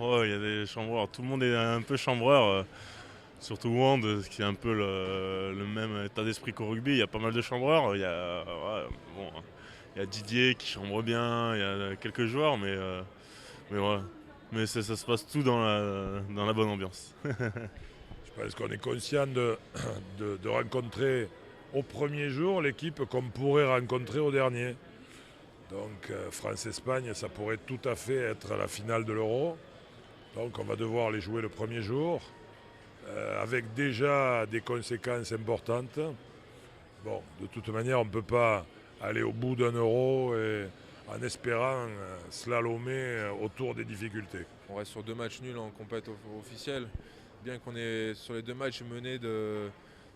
Oh, il y a des chambreurs, tout le monde est un peu chambreur, surtout Wand, qui est un peu le même état d'esprit qu'au rugby. Il y a pas mal de chambreurs. Bon, il y a Didier qui chambre bien, il y a quelques joueurs, mais voilà. Mais ça se passe tout dans la bonne ambiance. Je pense qu'on est conscient de rencontrer au premier jour l'équipe qu'on pourrait rencontrer au dernier. Donc France-Espagne, ça pourrait tout à fait être la finale de l'Euro. Donc on va devoir les jouer le premier jour, avec déjà des conséquences importantes. Bon, de toute manière, on ne peut pas aller au bout d'un Euro en espérant slalomer autour des difficultés. On reste sur 2 matchs nuls en compète officielle, bien qu'on est sur les 2 matchs menés de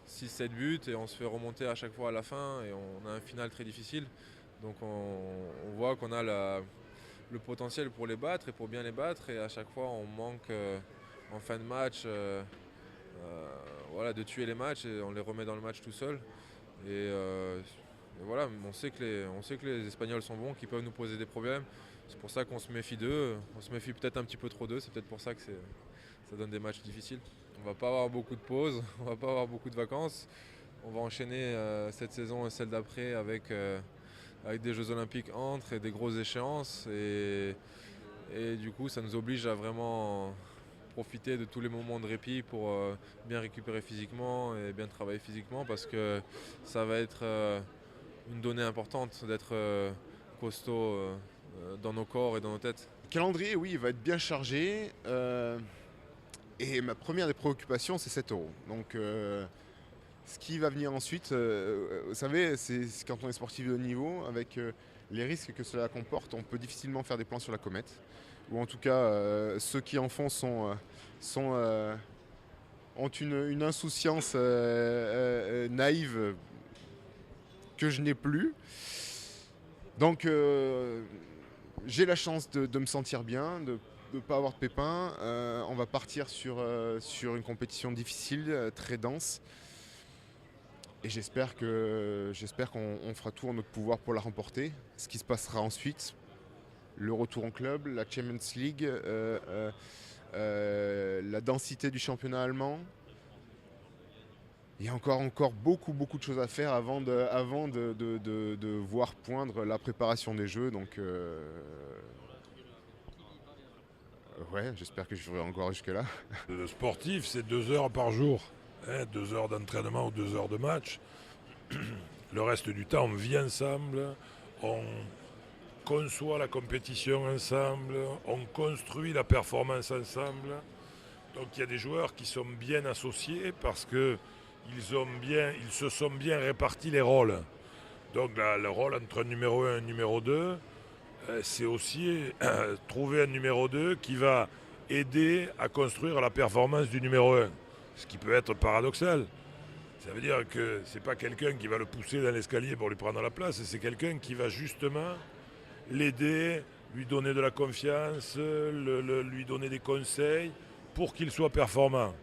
6-7 buts et on se fait remonter à chaque fois à la fin et on a un final très difficile. Donc on voit qu'on a le potentiel pour les battre et pour bien les battre et à chaque fois on manque en fin de match voilà, de tuer les matchs et on les remet dans le match tout seul. Et voilà, on sait que les Espagnols sont bons, qu'ils peuvent nous poser des problèmes. C'est pour ça qu'on se méfie d'eux. On se méfie peut-être un petit peu trop d'eux. C'est peut-être pour ça que ça donne des matchs difficiles. On va pas avoir beaucoup de pauses, on va pas avoir beaucoup de vacances. On va enchaîner cette saison et celle d'après avec des Jeux Olympiques entre et des grosses échéances. Et du coup, ça nous oblige à vraiment profiter de tous les moments de répit pour bien récupérer physiquement et bien travailler physiquement parce que ça va être une donnée importante d'être costaud dans nos corps et dans nos têtes. Le calendrier, oui, il va être bien chargé. Et ma première des préoccupations, c'est 7 euros. Donc, ce qui va venir ensuite, vous savez, c'est quand on est sportif de haut niveau, avec les risques que cela comporte, on peut difficilement faire des plans sur la comète. Ou en tout cas, ceux qui en font ont une insouciance naïve que je n'ai plus. Donc, j'ai la chance de me sentir bien, de ne pas avoir de pépins. On va partir sur une compétition difficile, très dense. Et j'espère qu'on fera tout en notre pouvoir pour la remporter. Ce qui se passera ensuite, le retour en club, la Champions League, la densité du championnat allemand. Il y a encore beaucoup de choses à faire avant de voir poindre la préparation des Jeux. Donc, ouais, j'espère que je ferai encore jusque-là. Le sportif, c'est 2 heures par jour. 2 heures d'entraînement ou 2 heures de match. Le reste du temps, on vit ensemble, on conçoit la compétition ensemble, on construit la performance ensemble. Donc il y a des joueurs qui sont bien associés parce qu'ils se sont bien répartis les rôles. Donc le rôle entre un numéro 1 et un numéro 2, c'est aussi trouver un numéro 2 qui va aider à construire la performance du numéro 1. Ce qui peut être paradoxal. Ça veut dire que ce n'est pas quelqu'un qui va le pousser dans l'escalier pour lui prendre la place, c'est quelqu'un qui va justement l'aider, lui donner de la confiance, lui donner des conseils pour qu'il soit performant.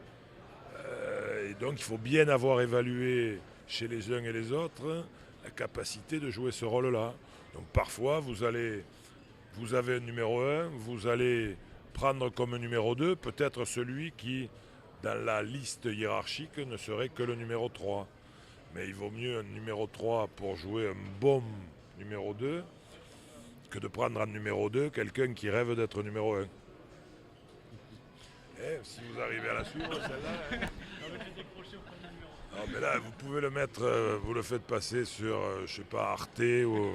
Et donc il faut bien avoir évalué chez les uns et les autres la capacité de jouer ce rôle-là. Donc parfois vous avez un numéro 1, vous allez prendre comme numéro 2 peut-être celui qui dans la liste hiérarchique ne serait que le numéro 3. Mais il vaut mieux un numéro 3 pour jouer un bon numéro 2 que de prendre en numéro 2 quelqu'un qui rêve d'être numéro 1. Si vous arrivez à la suivre, celle-là... Non, mais là, vous pouvez le mettre, vous le faites passer sur, je sais pas, Arte ou...